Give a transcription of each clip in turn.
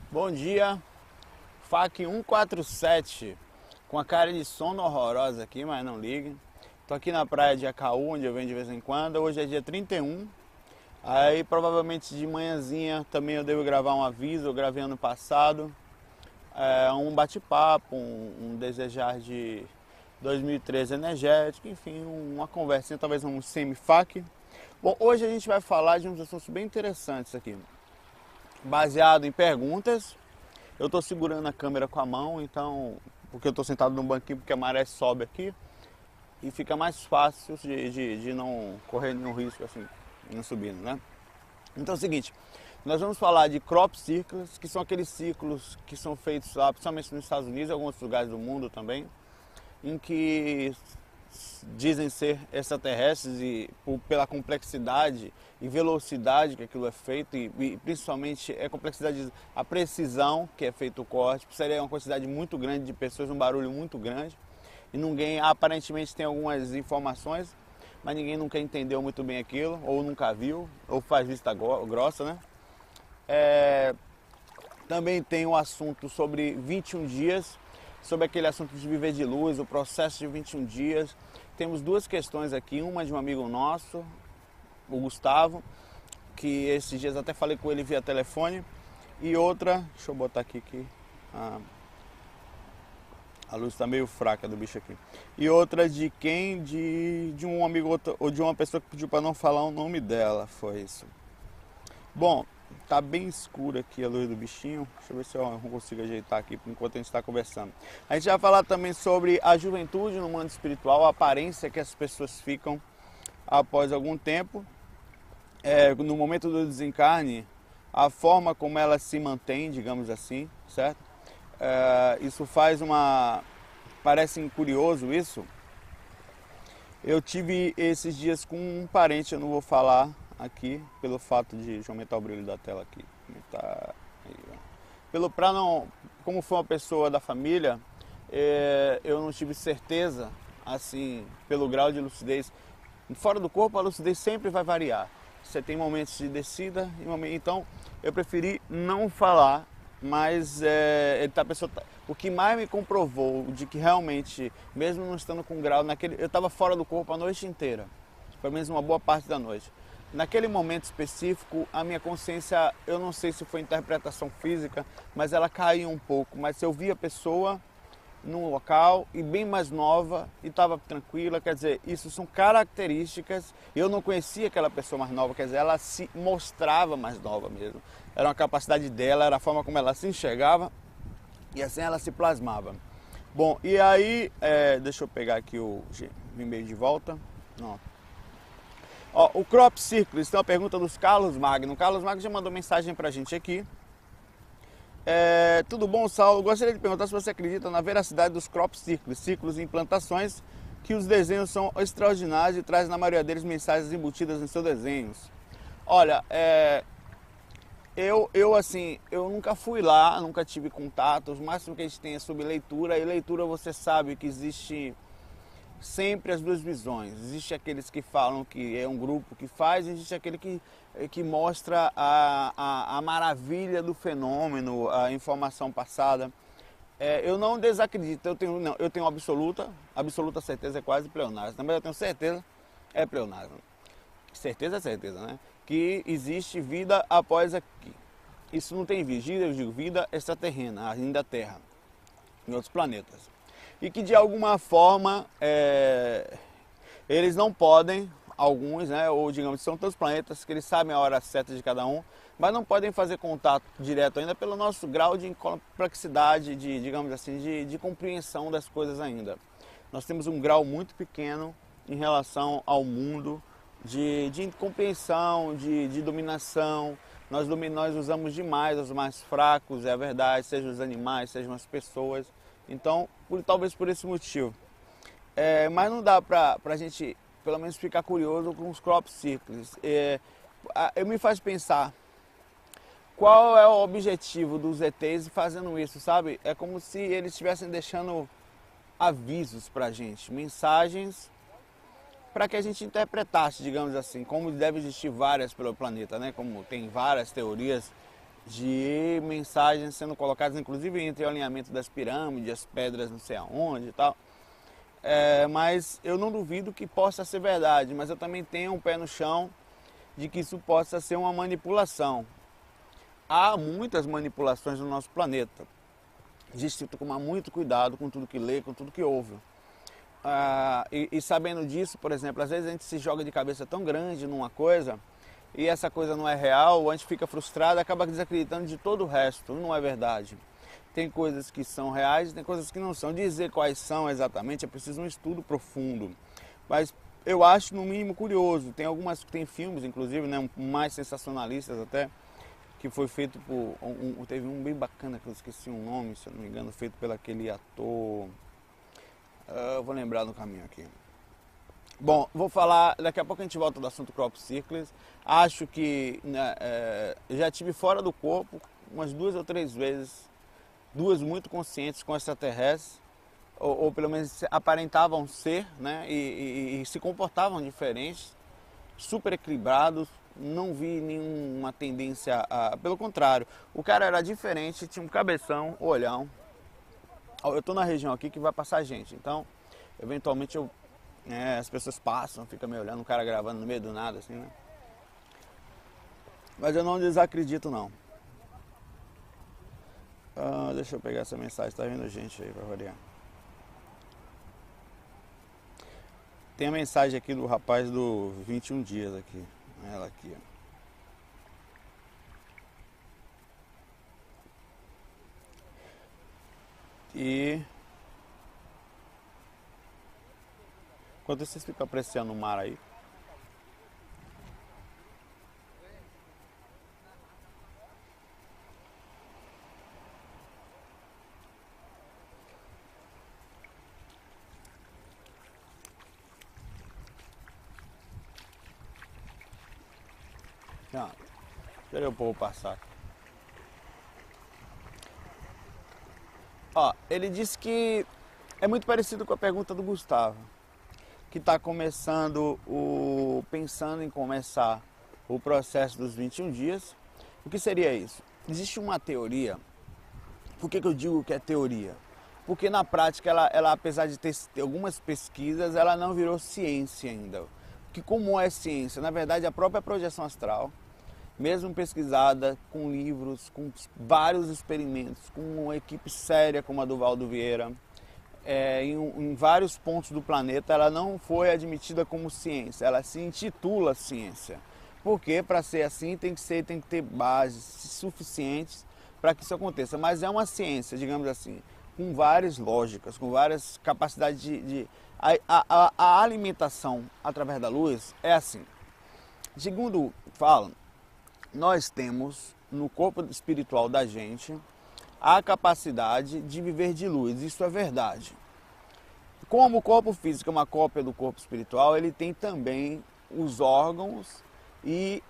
Bom dia, FAC 147, com a cara de sono horrorosa aqui, mas não liguem. Tô aqui na praia de Acaú, onde eu venho de vez em quando. Hoje é dia 31. Aí provavelmente de manhãzinha também eu devo gravar um aviso, eu gravei ano passado. Um bate-papo, um desejar de 2013 energético, enfim, uma conversinha, talvez um semi-FAC. Bom, hoje a gente vai falar de uns assuntos bem interessantes aqui, baseado em perguntas. Eu estou segurando a câmera com a mão, então, porque eu estou sentado num banquinho, porque a maré sobe aqui e fica mais fácil de não correr nenhum risco assim, não subindo, né? Então é o seguinte, nós vamos falar de crop circles, que são aqueles ciclos que são feitos lá, principalmente nos Estados Unidos e em alguns lugares do mundo também, em que dizem ser extraterrestres e pela complexidade e velocidade que aquilo é feito e principalmente a complexidade, a precisão que é feito o corte, seria uma quantidade muito grande de pessoas, um barulho muito grande e ninguém aparentemente tem algumas informações, mas ninguém nunca entendeu muito bem aquilo, ou nunca viu, ou faz vista grossa, né? Também tem um assunto sobre 21 dias, sobre aquele assunto de viver de luz, o processo de 21 dias. Temos duas questões aqui, uma de um amigo nosso, o Gustavo, que esses dias até falei com ele via telefone, e outra, deixa eu botar aqui que a luz está meio fraca do bicho aqui. E outra de quem? De um amigo ou de uma pessoa que pediu para não falar o nome dela, foi isso. Bom, tá bem escuro aqui a luz do bichinho. Deixa eu ver se eu consigo ajeitar aqui enquanto a gente está conversando. A gente vai falar também sobre a juventude no mundo espiritual, a aparência que as pessoas ficam após algum tempo. No momento do desencarne, a forma como ela se mantém, digamos assim, certo? Isso faz uma... Parece curioso isso. Eu tive esses dias com um parente, eu não vou falar aqui, pelo fato de... Deixa eu aumentar o brilho da tela aqui. Aumentar aí, pra não... Como foi uma pessoa da família, eu não tive certeza, assim, pelo grau de lucidez. Fora do corpo, a lucidez sempre vai variar. Você tem momentos de descida e momentos... Então, eu preferi não falar, mas o que mais me comprovou de que realmente, mesmo não estando com grau, eu estava fora do corpo a noite inteira, pelo menos uma boa parte da noite. Naquele momento específico, a minha consciência, eu não sei se foi interpretação física, mas ela caiu um pouco. Mas eu vi a pessoa num local e bem mais nova e estava tranquila, quer dizer, isso são características. Eu não conhecia aquela pessoa mais nova, quer dizer, ela se mostrava mais nova mesmo. Era uma capacidade dela, era a forma como ela se enxergava e assim ela se plasmava. Bom, e aí, deixa eu pegar aqui o e-mail de volta. Não. Ó, o Crop Circles, tem uma pergunta dos Carlos Magno. O Carlos Magno já mandou mensagem pra gente aqui. Tudo bom, Saulo? Gostaria de perguntar se você acredita na veracidade dos crop circles, ciclos e implantações, que os desenhos são extraordinários e trazem na maioria deles mensagens embutidas em seus desenhos. Olha, eu nunca fui lá, nunca tive contato, o máximo que a gente tem é sobre leitura, e leitura você sabe que existe sempre as duas visões. Existe aqueles que falam que é um grupo que faz, e existe aquele que mostra a maravilha do fenômeno, a informação passada. Eu não desacredito, eu tenho absoluta certeza, é quase pleonasmo. Também eu tenho certeza, é pleonasmo. Certeza é certeza, né? Que existe vida após aqui. Isso não tem vida, eu digo vida extraterrena, ainda Terra, em outros planetas. E que de alguma forma eles não podem, alguns, né, ou digamos, são tantos planetas que eles sabem a hora certa de cada um, mas não podem fazer contato direto ainda pelo nosso grau de complexidade, digamos assim, de compreensão das coisas ainda. Nós temos um grau muito pequeno em relação ao mundo de compreensão, de dominação. Nós usamos demais os mais fracos, é a verdade, sejam os animais, sejam as pessoas. Então, talvez por esse motivo. Mas não dá pra gente, pelo menos, ficar curioso com os crop circles. Me faz pensar, qual é o objetivo dos ETs fazendo isso, sabe? É como se eles estivessem deixando avisos pra gente, mensagens para que a gente interpretasse, digamos assim, como deve existir várias pelo planeta, né? Como tem várias teorias de mensagens sendo colocadas, inclusive entre o alinhamento das pirâmides, as pedras não sei aonde e tal. Mas eu não duvido que possa ser verdade, mas eu também tenho um pé no chão de que isso possa ser uma manipulação. Há muitas manipulações no nosso planeta. A gente tem que tomar muito cuidado com tudo que lê, com tudo que ouve. E sabendo disso, por exemplo, às vezes a gente se joga de cabeça tão grande numa coisa e essa coisa não é real, a gente fica frustrado e acaba desacreditando de todo o resto, não é verdade. Tem coisas que são reais e tem coisas que não são. Dizer quais são exatamente é preciso um estudo profundo. Mas eu acho no mínimo curioso. Tem filmes, inclusive, né, mais sensacionalistas até, que foi feito por... teve um bem bacana que eu esqueci o nome, se eu não me engano, feito pelo aquele ator... eu vou lembrar no caminho aqui. Bom, vou falar, daqui a pouco a gente volta do assunto Crop Circles. Acho que né, já tive fora do corpo umas 2 ou 3 vezes, 2 muito conscientes com extraterrestres, ou pelo menos aparentavam ser, né, e se comportavam diferentes, super equilibrados, não vi nenhuma tendência pelo contrário, o cara era diferente, tinha um cabeção, olhão. Eu estou na região aqui que vai passar gente, então eventualmente as pessoas passam, ficam me olhando, um cara gravando no meio do nada, assim, né? Mas eu não desacredito, não. Deixa eu pegar essa mensagem, tá vindo gente aí pra variar. Tem a mensagem aqui do rapaz do 21 dias aqui. Ela aqui, ó. E... enquanto vocês ficam apreciando o mar aí. Deixa o povo passar. Ele disse que é muito parecido com a pergunta do Gustavo, que está pensando em começar o processo dos 21 dias. O que seria isso? Existe uma teoria. Por que eu digo que é teoria? Porque na prática ela apesar de ter algumas pesquisas, ela não virou ciência ainda. Que como é ciência? Na verdade, a própria projeção astral, mesmo pesquisada com livros, com vários experimentos, com uma equipe séria como a do Valdo Vieira, em vários pontos do planeta, ela não foi admitida como ciência, ela se intitula ciência. Porque para ser assim tem que ter bases suficientes para que isso aconteça. Mas é uma ciência, digamos assim, com várias lógicas, com várias capacidades a alimentação através da luz é assim. Segundo falam, nós temos no corpo espiritual da gente a capacidade de viver de luz, isso é verdade. Como o corpo físico é uma cópia do corpo espiritual, ele tem também os órgãos e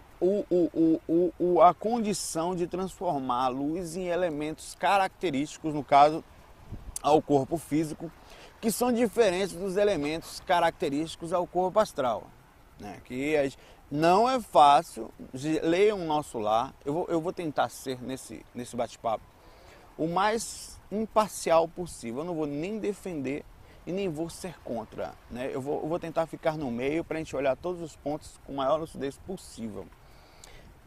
a condição de transformar a luz em elementos característicos, no caso, ao corpo físico, que são diferentes dos elementos característicos ao corpo astral. Né? Que não é fácil, leiam o nosso lar, eu vou tentar ser nesse bate-papo o mais imparcial possível, eu não vou nem defender e nem vou ser contra, né? Eu vou tentar ficar no meio para a gente olhar todos os pontos com a maior lucidez possível.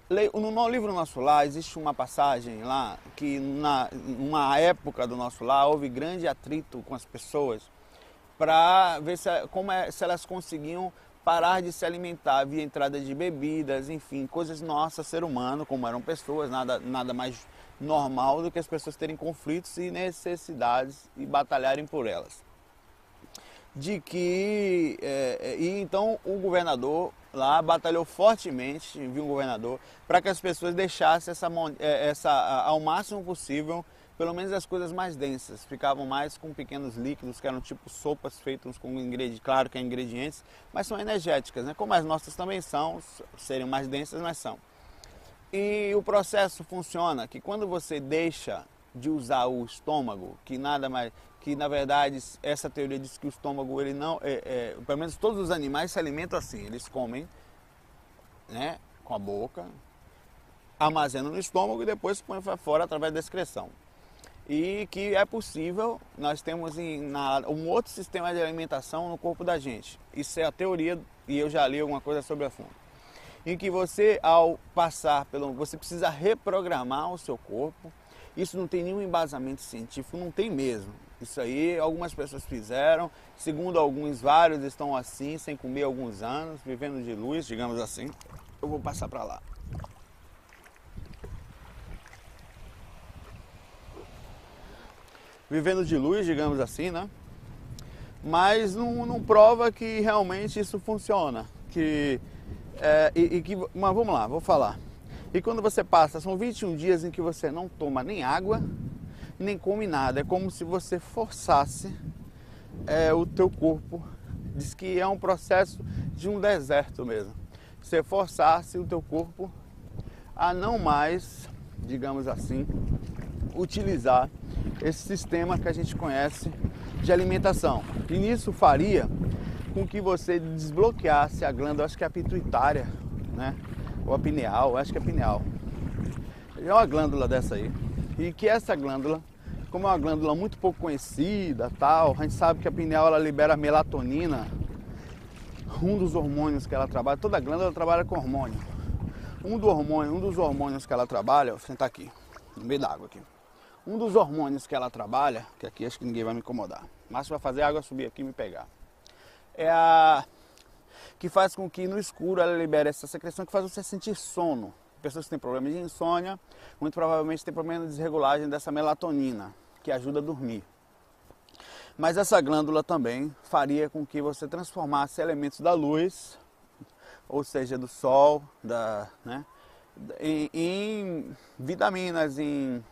No livro Nosso Lar existe uma passagem lá que numa época do Nosso Lar houve grande atrito com as pessoas para ver se elas conseguiam parar de se alimentar via entrada de bebidas, enfim, coisas nossas, ser humano, como eram pessoas, nada mais normal do que as pessoas terem conflitos e necessidades e batalharem por elas. Então o governador lá batalhou fortemente, viu um governador, para que as pessoas deixassem ao máximo possível, pelo menos as coisas mais densas, ficavam mais com pequenos líquidos, que eram tipo sopas feitas com ingredientes, claro que é ingredientes, mas são energéticas, né? Como as nossas também são, serem mais densas, mas são. E o processo funciona que quando você deixa de usar o estômago, que na verdade essa teoria diz que o estômago ele não pelo menos todos os animais se alimentam assim, eles comem, né, com a boca, armazena no estômago e depois põe para fora através da excreção. E que é possível, nós temos um outro sistema de alimentação no corpo da gente. Isso é a teoria, e eu já li alguma coisa sobre o assunto. Em que você, ao passar você precisa reprogramar o seu corpo. Isso não tem nenhum embasamento científico, não tem mesmo. Isso aí algumas pessoas fizeram, segundo alguns, vários estão assim, sem comer há alguns anos, vivendo de luz, digamos assim. Eu vou passar para lá. Vivendo de luz, digamos assim, né? Mas não prova que realmente isso funciona. Mas vamos lá, vou falar. E quando você passa, são 21 dias em que você não toma nem água, nem come nada. É como se você forçasse o teu corpo. Diz que é um processo de um deserto mesmo. Você forçasse o teu corpo a não mais, digamos assim, utilizar esse sistema que a gente conhece de alimentação. E nisso faria com que você desbloqueasse a glândula, acho que é a pituitária, né? Ou a pineal, acho que é pineal. É uma glândula dessa aí. E que essa glândula, como é uma glândula muito pouco conhecida, tal, a gente sabe que a pineal ela libera melatonina, um dos hormônios que ela trabalha. Toda glândula trabalha com hormônio. Um dos hormônios que ela trabalha, vou sentar aqui, no meio da água aqui. Um dos hormônios que ela trabalha, que aqui acho que ninguém vai me incomodar, mas vai fazer a água subir aqui e me pegar, é a que faz com que no escuro ela libere essa secreção que faz você sentir sono. Pessoas que têm problema de insônia, muito provavelmente têm problema de desregulagem dessa melatonina, que ajuda a dormir. Mas essa glândula também faria com que você transformasse elementos da luz, ou seja, do sol, né, em vitaminas, em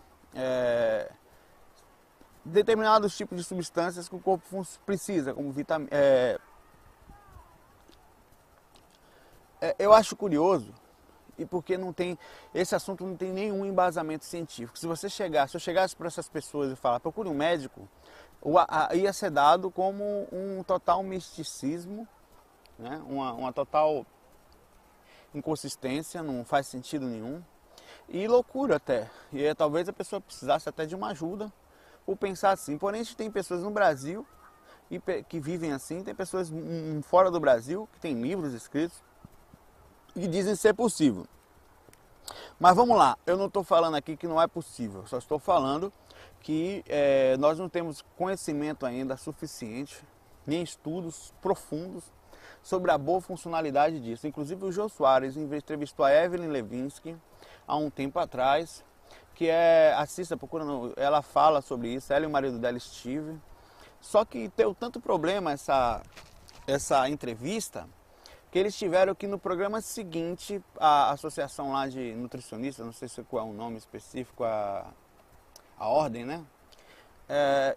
determinados tipos de substâncias que o corpo precisa, como vitamina. Eu acho curioso, e porque esse assunto não tem nenhum embasamento científico. Se eu chegasse para essas pessoas e falar, procure um médico, ia ser dado como um total misticismo, né? uma total inconsistência, não faz sentido nenhum. E loucura até. E talvez a pessoa precisasse até de uma ajuda ou pensar assim. Porém, a gente tem pessoas no Brasil que vivem assim, tem pessoas fora do Brasil que têm livros escritos e dizem ser possível. Mas vamos lá, eu não estou falando aqui que não é possível, só estou falando que nós não temos conhecimento ainda suficiente, nem estudos profundos sobre a boa funcionalidade disso. Inclusive o Jô Soares entrevistou a Evelyn Levinsky há um tempo atrás, que assista, procura, ela fala sobre isso, ela e o marido dela, Steve. Só que deu tanto problema essa entrevista, que eles tiveram que no programa seguinte, a associação lá de nutricionistas, não sei se qual é o nome específico, a ordem, né?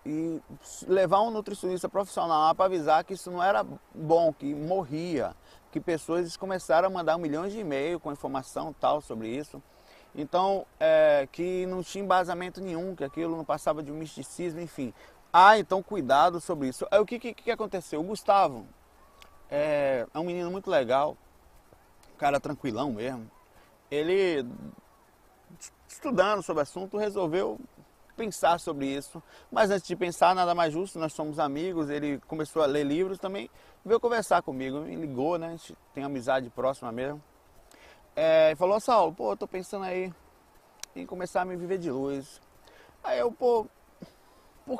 E levar um nutricionista profissional lá para avisar que isso não era bom, que morria, que pessoas começaram a mandar milhões de e-mails com informação tal sobre isso. Então, que não tinha embasamento nenhum, que aquilo não passava de um misticismo, enfim. Então cuidado sobre isso. O que aconteceu? O Gustavo é um menino muito legal, um cara tranquilão mesmo. Ele, estudando sobre o assunto, resolveu pensar sobre isso. Mas antes de pensar, nada mais justo, nós somos amigos, ele começou a ler livros também, veio conversar comigo, me ligou, né? A gente tem amizade próxima mesmo. E falou, Saulo, eu tô pensando aí em começar a me viver de luz. Aí eu, por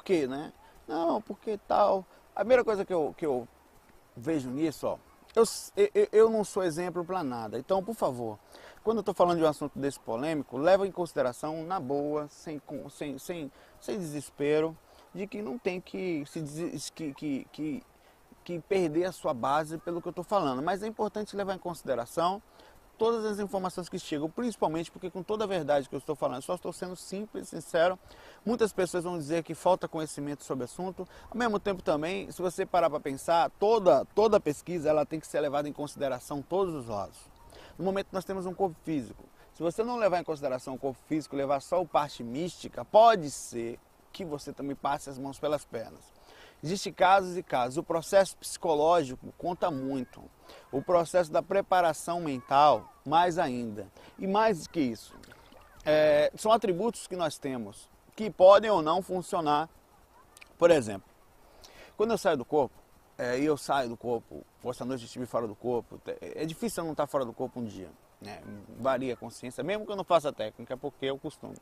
quê, né? Não, porque tal. A primeira coisa que eu vejo nisso, eu não sou exemplo para nada. Então, por favor, quando eu estou falando de um assunto desse polêmico, leva em consideração, na boa, sem desespero, de que não tem que perder a sua base pelo que eu estou falando. Mas é importante levar em consideração todas as informações que chegam, principalmente porque com toda a verdade que eu estou falando, eu só estou sendo simples, sincero. Muitas pessoas vão dizer que falta conhecimento sobre o assunto. Ao mesmo tempo também, se você parar para pensar, toda pesquisa ela tem que ser levada em consideração todos os lados. No momento nós temos um corpo físico. Se você não levar em consideração o corpo físico, levar só a parte mística, pode ser que você também passe as mãos pelas pernas. Existem casos e casos. O processo psicológico conta muito. O processo da preparação mental, mais ainda. E mais que isso, são atributos que nós temos, que podem ou não funcionar. Por exemplo, quando eu saio do corpo, e eu saio do corpo, essa noite eu estive fora do corpo, é difícil eu não estar fora do corpo um dia, né? Varia a consciência, mesmo que eu não faça técnica, porque eu costumo.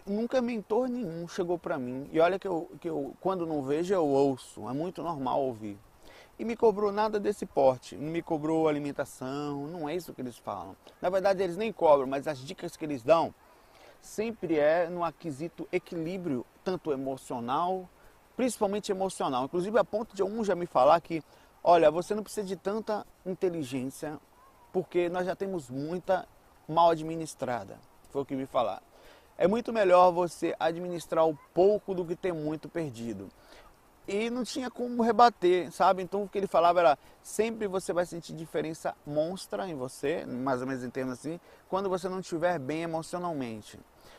Nunca mentor nenhum chegou pra mim, e olha que eu quando não vejo eu ouço, é muito normal ouvir. E me cobrou nada desse porte, não me cobrou alimentação, não é isso que eles falam. Na verdade eles nem cobram, mas as dicas que eles dão sempre é no aquisito equilíbrio, tanto emocional, principalmente emocional. Inclusive a ponto de um já me falar que, olha, você não precisa de tanta inteligência, porque nós já temos muita mal administrada, foi o que me falaram. É muito melhor você administrar o pouco do que ter muito perdido. E não tinha como rebater, sabe? Então o que ele falava era, sempre você vai sentir diferença monstra em você, mais ou menos em termos assim, quando você não estiver bem emocionalmente.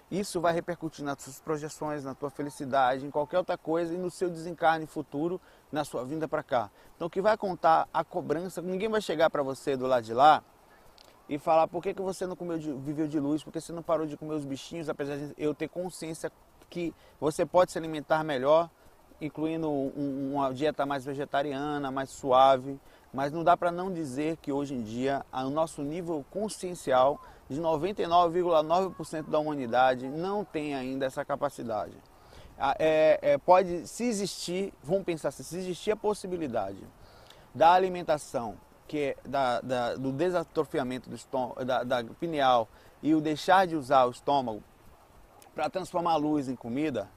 Isso vai repercutir nas suas projeções, na tua felicidade, em qualquer outra coisa e no seu desencarne futuro, na sua vinda para cá. Então o que vai contar a cobrança, ninguém vai chegar para você do lado de lá e falar por que você não viveu de luz, porque você não parou de comer os bichinhos, apesar de eu ter consciência que você pode se alimentar melhor, incluindo uma dieta mais vegetariana, mais suave, mas não dá para não dizer que hoje em dia o nosso nível consciencial de 99,9% da humanidade não tem ainda essa capacidade. Pode, se existir, vamos pensar assim, se existir a possibilidade da alimentação, que é do desatrofiamento do estômago, da pineal e o deixar de usar o estômago para transformar a luz em comida,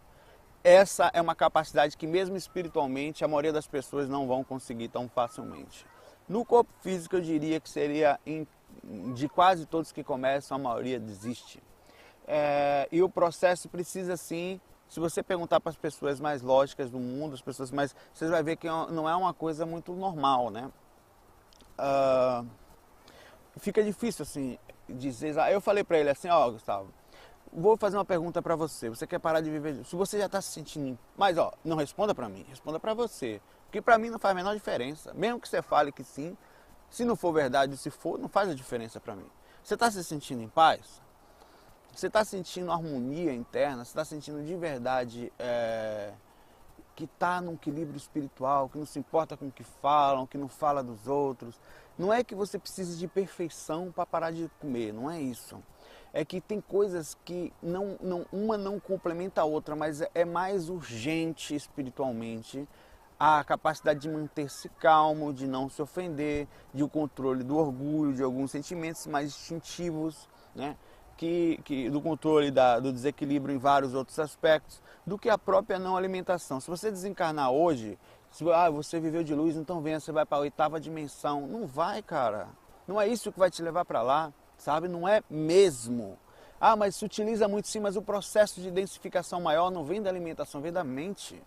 essa é uma capacidade que mesmo espiritualmente a maioria das pessoas não vão conseguir tão facilmente. No corpo físico eu diria que seria, de quase todos que começam, a maioria desiste. E o processo precisa sim, se você perguntar para as pessoas mais lógicas do mundo, as pessoas mais, você vai ver que não é uma coisa muito normal, né? Fica difícil assim dizer. Eu falei para ele assim, ó, Gustavo, vou fazer uma pergunta para você. Você quer parar de viver? Se você já está se sentindo, mas ó, não responda para mim, responda para você, porque para mim não faz a menor diferença. Mesmo que você fale que sim, se não for verdade, se for, não faz a diferença para mim. Você está se sentindo em paz? Você está sentindo harmonia interna? Você está sentindo de verdade que está num equilíbrio espiritual, que não se importa com o que falam, que não fala dos outros? Não é que você precise de perfeição para parar de comer, não é isso. É que tem coisas que uma não complementa a outra, mas é mais urgente espiritualmente a capacidade de manter-se calmo, de não se ofender, de o controle do orgulho, de alguns sentimentos mais instintivos, né? Do controle do desequilíbrio em vários outros aspectos, do que a própria não alimentação. Se você desencarnar hoje, você viveu de luz, então venha, você vai para a 8ª dimensão. Não vai, cara. Não é isso que vai te levar para lá, sabe? Não é mesmo. Mas se utiliza muito sim, mas o processo de densificação maior não vem da alimentação, vem da mente.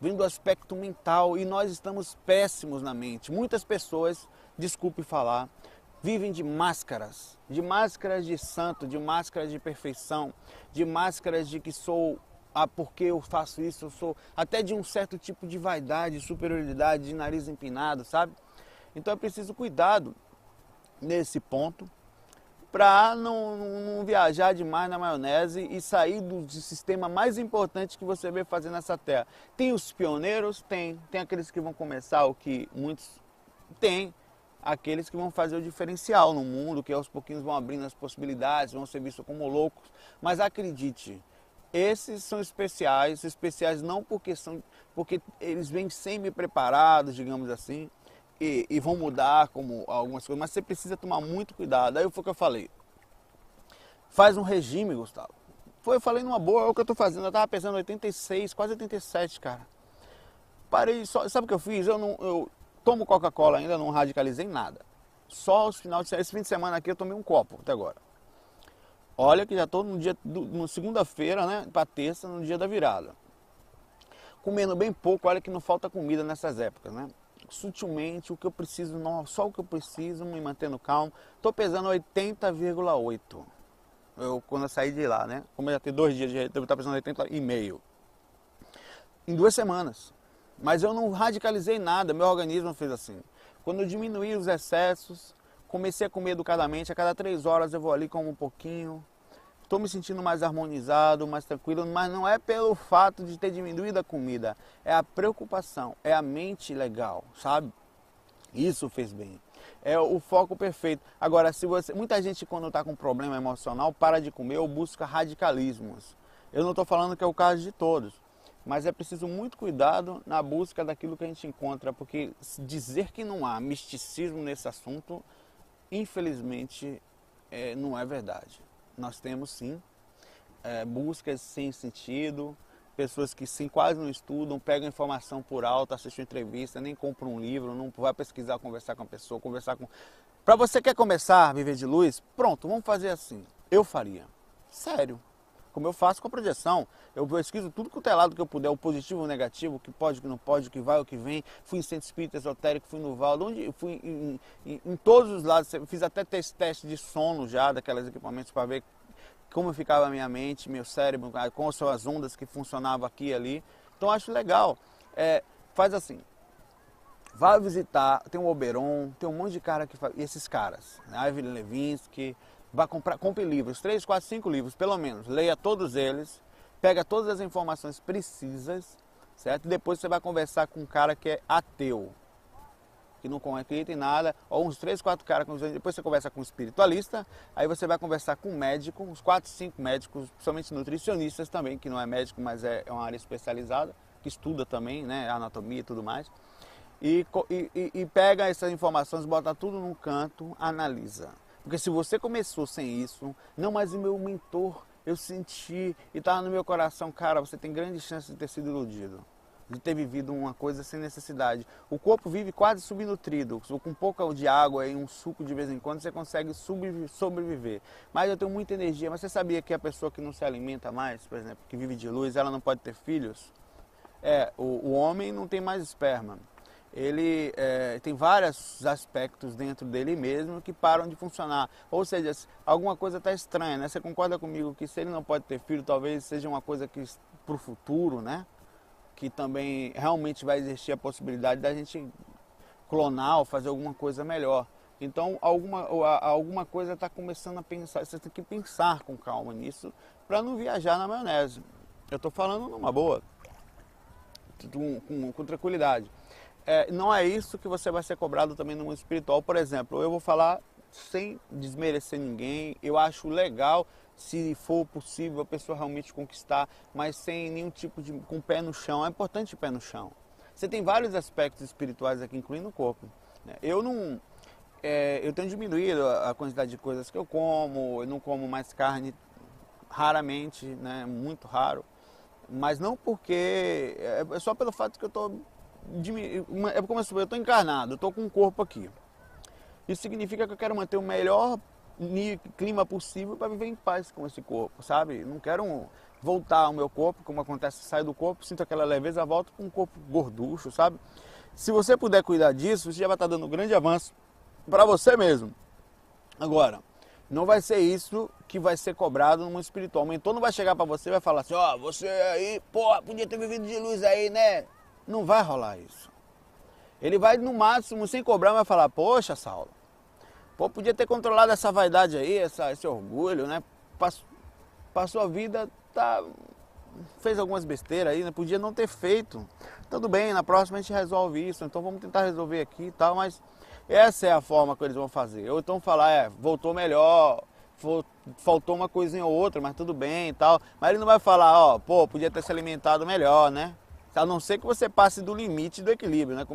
Vem do aspecto mental, e nós estamos péssimos na mente. Muitas pessoas, desculpe falar, vivem de máscaras de santo, de máscaras de perfeição, de máscaras de que sou, porque eu faço isso, eu sou, até de um certo tipo de vaidade, superioridade, de nariz empinado, sabe? Então é preciso cuidado nesse ponto, para não viajar demais na maionese e sair do sistema mais importante que você vê fazer nessa terra. Tem os pioneiros? Tem aqueles que vão começar o que muitos têm, aqueles que vão fazer o diferencial no mundo, que aos pouquinhos vão abrindo as possibilidades, vão ser vistos como loucos, mas acredite, esses são especiais não porque eles vêm semi-preparados, digamos assim, e vão mudar como algumas coisas, mas você precisa tomar muito cuidado. Aí foi o que eu falei, faz um regime, Gustavo. Eu falei numa boa, é o que eu tô fazendo, eu tava pesando 86, quase 87, cara. Parei, sabe o que eu fiz? Eu tomo Coca-Cola ainda, não radicalizei nada. Só os finais de semana, esse fim de semana aqui eu tomei um copo até agora. Olha que já tô no segunda-feira, né, pra terça, no dia da virada. Comendo bem pouco, olha que não falta comida nessas épocas, né? Sutilmente, o que eu preciso, só o que eu preciso, me mantendo calmo. Tô pesando 80,8. Quando eu saí de lá, né? Como eu já tenho 2 dias de eu tô pesando 80,5. em 2 semanas. Mas eu não radicalizei nada, meu organismo fez assim. Quando eu diminuí os excessos, comecei a comer educadamente, a cada 3 horas eu vou ali como um pouquinho. Estou me sentindo mais harmonizado, mais tranquilo, mas não é pelo fato de ter diminuído a comida, é a preocupação, é a mente legal, sabe? Isso fez bem. É o foco perfeito. Agora, se você, muita gente quando está com problema emocional para de comer ou busca radicalismos. Eu não estou falando que é o caso de todos, mas é preciso muito cuidado na busca daquilo que a gente encontra, porque dizer que não há misticismo nesse assunto, infelizmente, não é verdade. Nós temos sim buscas sem sentido, pessoas que sim, quase não estudam, pegam informação por alto, assistem entrevista, nem compram um livro, não vai pesquisar, conversar com a pessoa, conversar com... Para você quer começar a viver de luz? Pronto, vamos fazer assim. Eu faria. Sério. Como eu faço com a projeção. Eu pesquiso tudo que é lado que eu puder, o positivo, o negativo, o que pode, o que não pode, o que vai, o que vem. Fui em centro espírita esotérico, fui no Valdo, onde fui em todos os lados. Fiz até teste de sono já, daqueles equipamentos para ver como ficava a minha mente, meu cérebro, com as ondas que funcionavam aqui e ali. Então acho legal. Faz assim, vai visitar, tem o Oberon, tem um monte de cara que faz, esses caras, né? Ivan Levinsky, vai comprar, compre livros, 3, 4, 5 livros, pelo menos, leia todos eles, pega todas as informações precisas, certo? E depois você vai conversar com um cara que é ateu, que não acredita em nada, ou uns 3, 4 caras, depois você conversa com um espiritualista, aí você vai conversar com um médico, uns 4, 5 médicos, principalmente nutricionistas também, que não é médico, mas é uma área especializada, que estuda também, né, anatomia e tudo mais, e pega essas informações, bota tudo num canto, analisa. Porque se você começou sem isso, não, mas o meu mentor, eu senti e estava no meu coração, cara, você tem grande chance de ter sido iludido, de ter vivido uma coisa sem necessidade. O corpo vive quase subnutrido, com um pouco de água e um suco de vez em quando você consegue sobreviver. Mas eu tenho muita energia, mas você sabia que a pessoa que não se alimenta mais, por exemplo, que vive de luz, ela não pode ter filhos? O homem não tem mais esperma. Ele tem vários aspectos dentro dele mesmo que param de funcionar. Ou seja, alguma coisa está estranha, né? Você concorda comigo que se ele não pode ter filho, talvez seja uma coisa que para o futuro, né? Que também realmente vai existir a possibilidade da gente clonar ou fazer alguma coisa melhor. Então alguma coisa está começando a pensar, você tem que pensar com calma nisso para não viajar na maionese. Eu estou falando numa boa, com tranquilidade. Não é isso que você vai ser cobrado também no mundo espiritual. Por exemplo, eu vou falar sem desmerecer ninguém, eu acho legal, se for possível, a pessoa realmente conquistar, mas sem nenhum tipo de... com o pé no chão. É importante o pé no chão. Você tem vários aspectos espirituais aqui, incluindo o corpo. Eu não... eu tenho diminuído a quantidade de coisas que eu não como mais carne raramente, né? Muito raro. Mas não porque... é só pelo fato que eu estou... É como eu estou encarnado, eu estou com um corpo aqui. Isso significa que eu quero manter o melhor clima possível para viver em paz com esse corpo, sabe? Não quero voltar ao meu corpo, como acontece, saio do corpo, sinto aquela leveza, volto com um corpo gorducho, sabe? Se você puder cuidar disso, você já vai estar dando um grande avanço para você mesmo. Agora, não vai ser isso que vai ser cobrado no mundo espiritual. O mentor não vai chegar para você e vai falar assim, ó, você aí, pô, podia ter vivido de luz aí, né? Não vai rolar isso. Ele vai, no máximo, sem cobrar, vai falar, poxa, Saulo, pô, podia ter controlado essa vaidade aí, esse orgulho, né? Passou a vida, fez algumas besteiras aí, né? Podia não ter feito. Tudo bem, na próxima a gente resolve isso, então vamos tentar resolver aqui e tal, mas essa é a forma que eles vão fazer. Ou então falar, voltou melhor, faltou uma coisinha ou outra, mas tudo bem e tal. Mas ele não vai falar, ó, pô, podia ter se alimentado melhor, né? A não ser que você passe do limite do equilíbrio, né?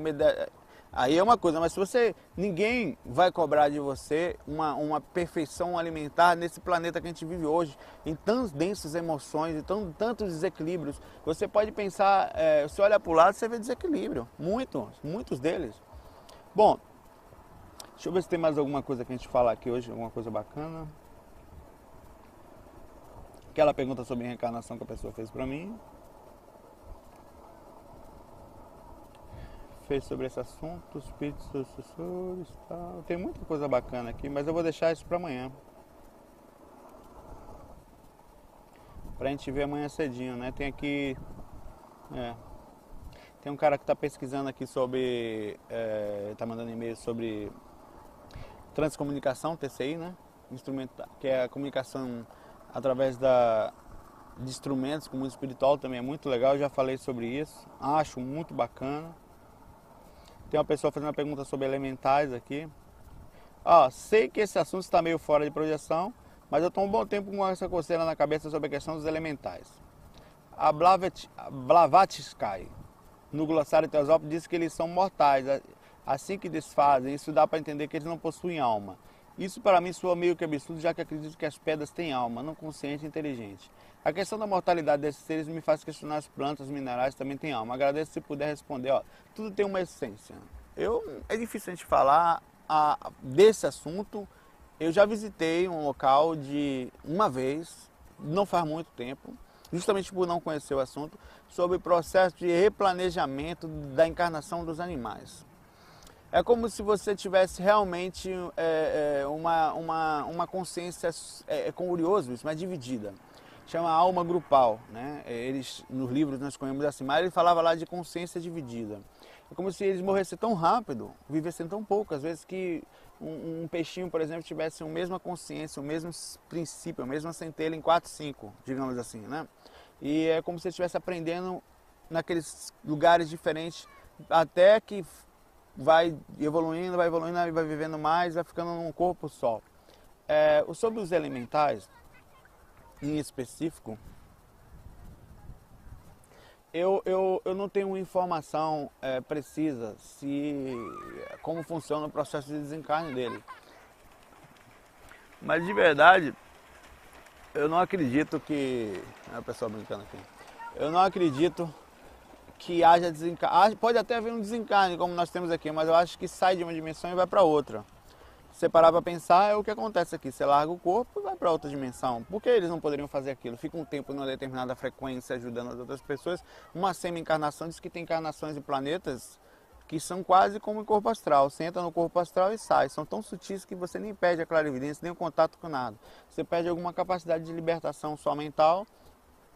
Aí é uma coisa, mas se você... Ninguém vai cobrar de você uma perfeição alimentar nesse planeta que a gente vive hoje, em tantas densas emoções, em tantos desequilíbrios. Você pode pensar, você olha para o lado, você vê desequilíbrio. Muitos deles. Bom, deixa eu ver se tem mais alguma coisa que a gente falar aqui hoje, alguma coisa bacana. Aquela pergunta sobre reencarnação que a pessoa fez para mim. Fez sobre esse assunto, espíritos sucessores e tal. Tem muita coisa bacana aqui, mas eu vou deixar isso para amanhã. Pra gente ver amanhã cedinho, né? Tem aqui Tem um cara que está pesquisando aqui sobre, está mandando e-mail sobre transcomunicação, TCI, né? Instrumento, que é a comunicação através de instrumentos com mundo espiritual, também é muito legal, eu já falei sobre isso, acho muito bacana. Tem uma pessoa fazendo uma pergunta sobre elementais aqui. Sei que esse assunto está meio fora de projeção, mas eu estou um bom tempo com essa coceira na cabeça sobre a questão dos elementais. A Blavatsky, no glossário Teosófico, diz que eles são mortais. Assim que desfazem, isso dá para entender que eles não possuem alma. Isso para mim soa meio que absurdo, já que acredito que as pedras têm alma, não consciente e inteligente. A questão da mortalidade desses seres me faz questionar as plantas, os minerais também têm alma. Agradeço se puder responder. Tudo tem uma essência. É difícil a gente falar desse assunto. Eu já visitei um local uma vez, não faz muito tempo, justamente por não conhecer o assunto, sobre o processo de replanejamento da encarnação dos animais. É como se você tivesse realmente uma consciência, é curioso isso, mas dividida. Chama alma grupal, né? Eles, nos livros nós conhecemos assim, mas ele falava lá de consciência dividida. É como se eles morressem tão rápido, vivessem tão pouco, às vezes que um peixinho, por exemplo, tivesse a mesma consciência, o mesmo princípio, a mesma centelha em 4, 5, digamos assim, né? E é como se ele estivesse aprendendo naqueles lugares diferentes, até que vai evoluindo, vai vivendo mais, vai ficando num corpo só. Sobre os elementais, em específico, eu não tenho informação precisa como funciona o processo de desencarne dele. Mas de verdade, eu não acredito que... a pessoa brincando aqui. Eu não acredito que haja desencarne. Pode até haver um desencarne, como nós temos aqui, mas eu acho que sai de uma dimensão e vai para outra. Se você parar para pensar, é o que acontece aqui. Você larga o corpo e vai para outra dimensão. Por que eles não poderiam fazer aquilo? Fica um tempo numa determinada frequência ajudando as outras pessoas. Uma semi-encarnação diz que tem encarnações de planetas que são quase como um corpo astral. Você entra no corpo astral e sai. São tão sutis que você nem perde a clarividência, nem o contato com nada. Você perde alguma capacidade de libertação só mental.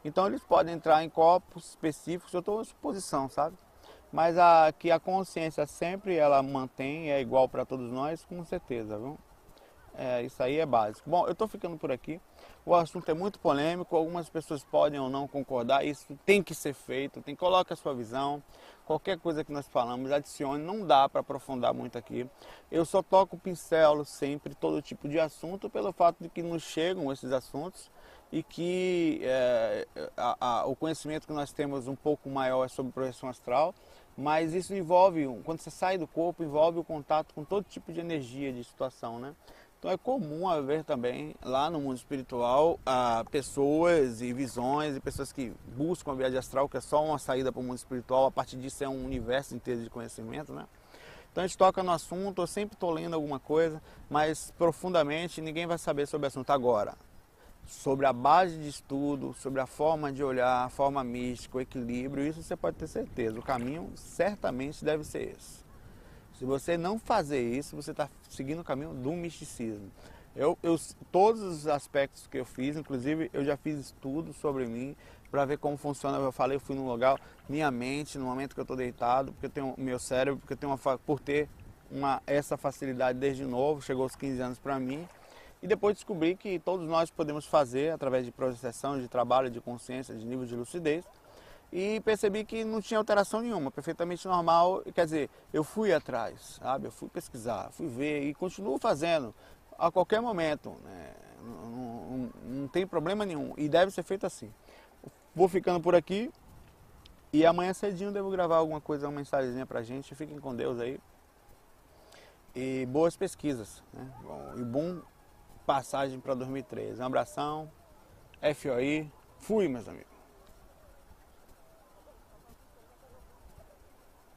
Então eles podem entrar em corpos específicos, eu estou em suposição, sabe? Mas que a consciência sempre ela mantém, é igual para todos nós, com certeza, viu? Isso aí é básico. Bom, eu estou ficando por aqui. O assunto é muito polêmico, algumas pessoas podem ou não concordar, isso tem que ser feito, coloque a sua visão. Qualquer coisa que nós falamos, adicione, não dá para aprofundar muito aqui. Eu só toco o pincel sempre, todo tipo de assunto, pelo fato de que nos chegam esses assuntos e que o conhecimento que nós temos um pouco maior é sobre projeção astral, mas isso envolve, quando você sai do corpo, envolve o contato com todo tipo de energia, de situação, né? Então é comum haver também lá no mundo espiritual pessoas e visões e pessoas que buscam a viagem astral, que é só uma saída para o mundo espiritual, a partir disso é um universo inteiro de conhecimento, né? Então a gente toca no assunto, eu sempre estou lendo alguma coisa, mas profundamente ninguém vai saber sobre o assunto agora. Sobre a base de estudo, sobre a forma de olhar, a forma mística, o equilíbrio, isso você pode ter certeza. O caminho certamente deve ser esse. Se você não fazer isso, você está seguindo o caminho do misticismo. Todos os aspectos que eu fiz, inclusive eu já fiz estudo sobre mim, para ver como funciona. Eu falei, eu fui num lugar, minha mente, no momento que eu estou deitado, porque eu tenho meu cérebro, porque eu tenho por ter essa facilidade desde novo, chegou aos 15 anos para mim. E depois descobri que todos nós podemos fazer através de processão, de trabalho, de consciência, de nível de lucidez. E percebi que não tinha alteração nenhuma, perfeitamente normal. Quer dizer, eu fui atrás, sabe? Eu fui pesquisar, fui ver e continuo fazendo a qualquer momento, né? Não tem problema nenhum e deve ser feito assim. Vou ficando por aqui e amanhã cedinho devo gravar alguma coisa, uma mensagenzinha pra gente. Fiquem com Deus aí. E boas pesquisas, né? Bom passagem para 2013. Um abração, FOI, fui, meus amigos.